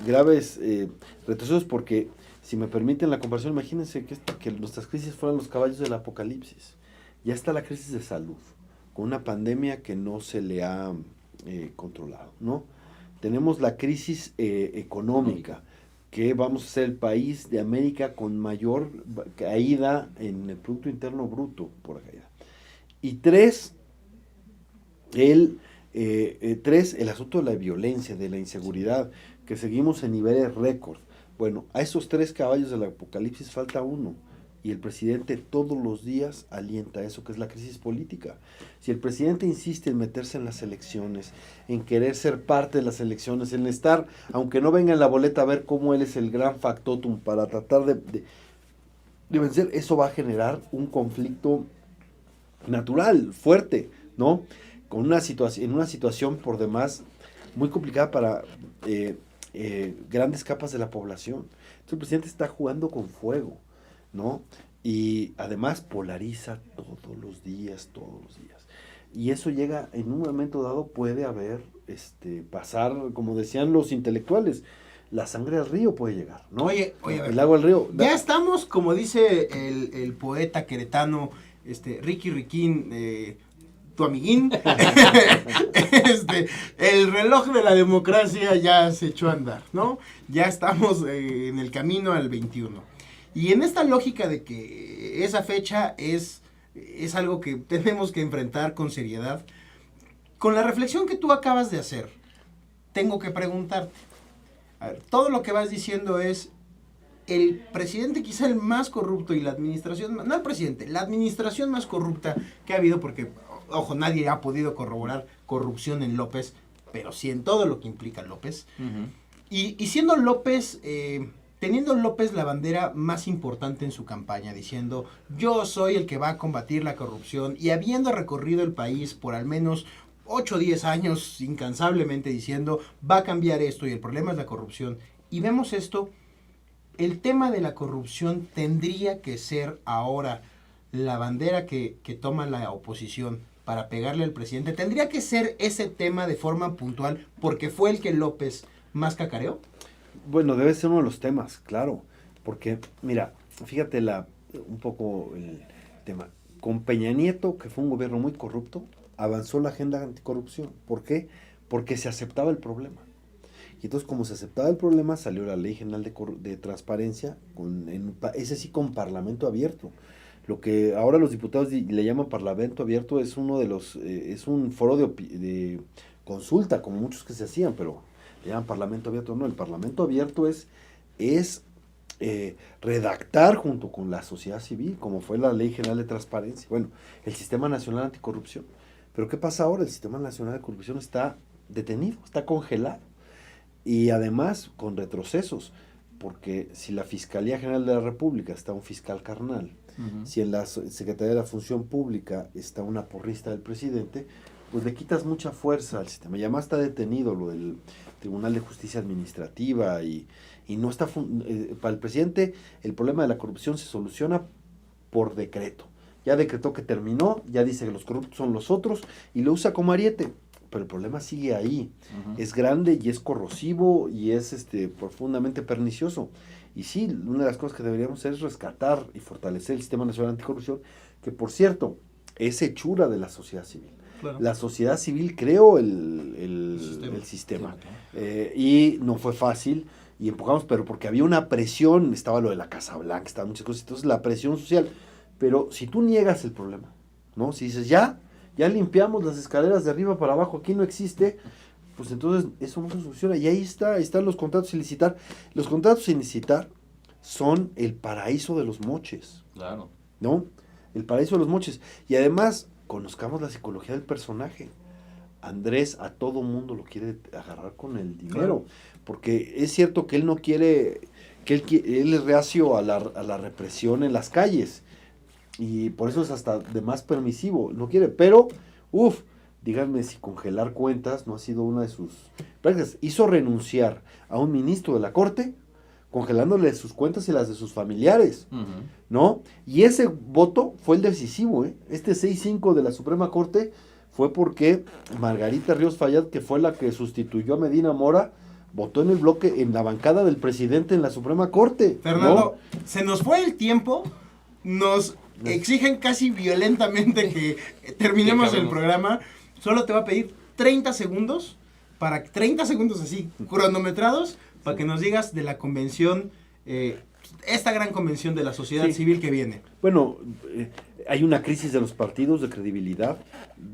graves retrocesos porque, si me permiten la comparación, imagínense que nuestras crisis fueran los caballos del apocalipsis. Ya está la crisis de salud, con una pandemia que no se le ha controlado, ¿no? Tenemos la crisis económica, que vamos a ser el país de América con mayor caída en el Producto Interno Bruto por caída. Y tres, el asunto de la violencia, de la inseguridad, que seguimos en niveles récord. Bueno, a esos 3 caballos del apocalipsis falta uno, y el presidente todos los días alienta eso, que es la crisis política. Si el presidente insiste en meterse en las elecciones, en querer ser parte de las elecciones, en estar, aunque no venga en la boleta, a ver cómo él es el gran factotum para tratar de vencer, eso va a generar un conflicto natural, fuerte, ¿no? En una situación por demás muy complicada para grandes capas de la población. Entonces el presidente está jugando con fuego, ¿no? Y además polariza todos los días. Y eso llega, en un momento dado puede haber, pasar, como decían los intelectuales, la sangre al río puede llegar, ¿no? Oye, el agua al río. Ya estamos, como dice el poeta queretano, Ricky Riquín, tu amiguín, el reloj de la democracia ya se echó a andar, ¿no? Ya estamos en el camino al 21. Y en esta lógica de que esa fecha es algo que tenemos que enfrentar con seriedad, con la reflexión que tú acabas de hacer, tengo que preguntarte, a ver, todo lo que vas diciendo es el presidente quizá el más corrupto y la administración, no el presidente, la administración más corrupta que ha habido, porque, ojo, nadie ha podido corroborar corrupción en López, pero sí en todo lo que implica López. Uh-huh. Y siendo López, teniendo López la bandera más importante en su campaña, diciendo, yo soy el que va a combatir la corrupción, y habiendo recorrido el país por al menos 8 o 10 años, incansablemente diciendo, va a cambiar esto y el problema es la corrupción, y vemos esto, el tema de la corrupción tendría que ser ahora la bandera que toma la oposición para pegarle al presidente. ¿Tendría que ser ese tema de forma puntual porque fue el que López más cacareó? Bueno, debe ser uno de los temas, claro, porque, mira, fíjate un poco el tema. Con Peña Nieto, que fue un gobierno muy corrupto, avanzó la agenda anticorrupción. ¿Por qué? Porque se aceptaba el problema. Y entonces, como se aceptaba el problema, salió la Ley General de Transparencia, ese sí con parlamento abierto. Lo que ahora los diputados le llaman parlamento abierto es uno de los, es un foro de consulta, como muchos que se hacían, pero le llaman parlamento abierto. No, el parlamento abierto es redactar junto con la sociedad civil, como fue la Ley General de Transparencia. Bueno, el Sistema Nacional Anticorrupción. Pero ¿qué pasa ahora? El Sistema Nacional de Corrupción está detenido, está congelado. Y además con retrocesos, porque si la Fiscalía General de la República está un fiscal carnal, uh-huh, si en la Secretaría de la Función Pública está una porrista del presidente, pues le quitas mucha fuerza al sistema. Y además está detenido lo del Tribunal de Justicia Administrativa y no está... para el presidente el problema de la corrupción se soluciona por decreto. Ya decretó que terminó, ya dice que los corruptos son los otros y lo usa como ariete. Pero el problema sigue ahí, uh-huh, es grande y es corrosivo y es profundamente pernicioso. Y sí, una de las cosas que deberíamos hacer es rescatar y fortalecer el Sistema Nacional Anticorrupción, que por cierto, es hechura de la sociedad civil. Claro. La sociedad civil creó el sistema. Y no fue fácil, y empujamos, pero porque había una presión, estaba lo de la Casa Blanca, estaban muchas cosas, entonces la presión social. Pero si tú niegas el problema, ¿no? Si dices, ya limpiamos las escaleras de arriba para abajo, aquí no existe, pues entonces eso no se soluciona. Y ahí están los contratos sin licitar. Los contratos sin licitar son el paraíso de los moches. Claro. ¿No? El paraíso de los moches. Y además, conozcamos la psicología del personaje. Andrés a todo mundo lo quiere agarrar con el dinero, porque es cierto que él no quiere, él es reacio a la represión en las calles, y por eso es hasta de más permisivo, no quiere, pero, díganme si congelar cuentas no ha sido una de sus prácticas. Hizo renunciar a un ministro de la Corte, congelándole sus cuentas y las de sus familiares, ¿no? Y ese voto fue el decisivo, ¿eh? Este 6-5 de la Suprema Corte fue porque Margarita Ríos Fayad, que fue la que sustituyó a Medina Mora, votó en el bloque, en la bancada del presidente en la Suprema Corte. Fernando, ¿no? se nos fue el tiempo, nos exigen casi violentamente que terminemos el programa. Solo te va a pedir 30 segundos, 30 segundos así, cronometrados, para que nos digas de la convención, esta gran convención de la sociedad civil que viene. Bueno, hay una crisis de los partidos de credibilidad.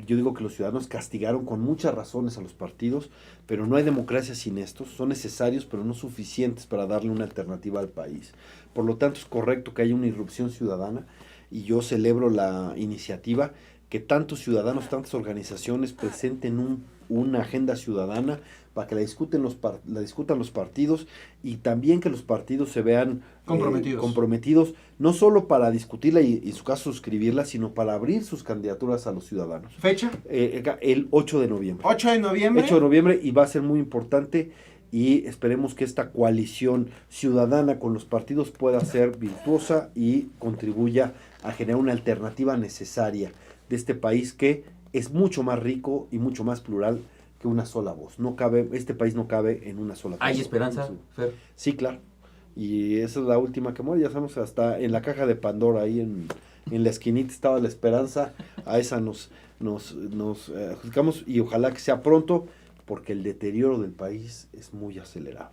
Yo digo que los ciudadanos castigaron con muchas razones a los partidos, pero no hay democracia sin estos. Son necesarios, pero no suficientes para darle una alternativa al país. Por lo tanto, es correcto que haya una irrupción ciudadana, y yo celebro la iniciativa que tantos ciudadanos, tantas organizaciones presenten una agenda ciudadana para que la discutan los partidos, y también que los partidos se vean comprometidos, no solo para discutirla y en su caso suscribirla, sino para abrir sus candidaturas a los ciudadanos. ¿Fecha? El 8 de noviembre. 8 de noviembre. 8 de noviembre, y va a ser muy importante, y esperemos que esta coalición ciudadana con los partidos pueda ser virtuosa y contribuya a generar una alternativa necesaria de este país, que es mucho más rico y mucho más plural que una sola voz. Este país no cabe en una sola voz. ¿Hay esperanza, Fer? Sí, claro. Y esa es la última que muere. Ya sabemos, hasta en la caja de Pandora, ahí en la esquinita estaba la esperanza. A esa nos adjudicamos, y ojalá que sea pronto, porque el deterioro del país es muy acelerado.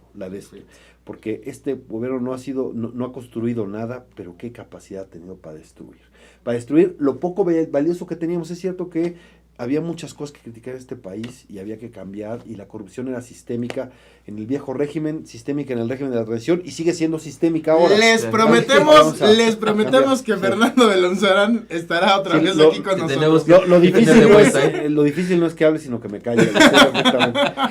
Porque este gobierno no ha construido nada, pero qué capacidad ha tenido para destruir. Para destruir lo poco valioso que teníamos. Es cierto que había muchas cosas que criticar en este país y había que cambiar, y la corrupción era sistémica en el viejo régimen, sistémica en el régimen de la transición, y sigue siendo sistémica ahora. Les prometemos que Fernando Belonzarán estará otra vez aquí con nosotros. Lo difícil no es que hable, sino que me calle.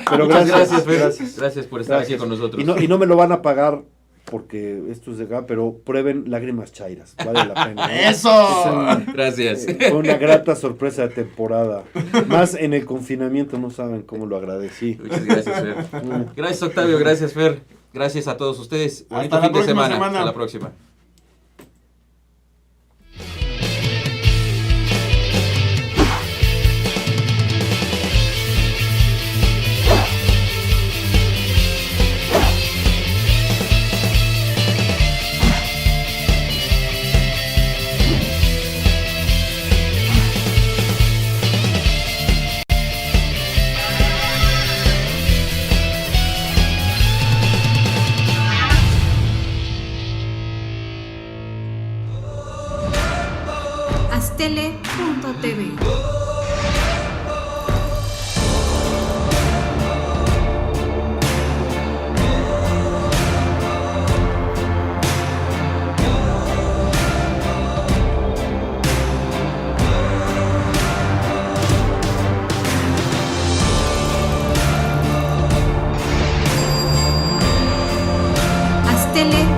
Pero gracias por estar aquí con nosotros. Y no me lo van a pagar, porque esto es de acá, pero prueben Lágrimas Chairas, vale la pena, ¿no? ¡Eso! Gracias. Fue una grata sorpresa de temporada, más en el confinamiento, no saben cómo lo agradecí. Muchas gracias, Fer. Gracias, Octavio, gracias, Fer, gracias a todos ustedes. Bonito fin de semana. Hasta la próxima. Astele.tv. Astele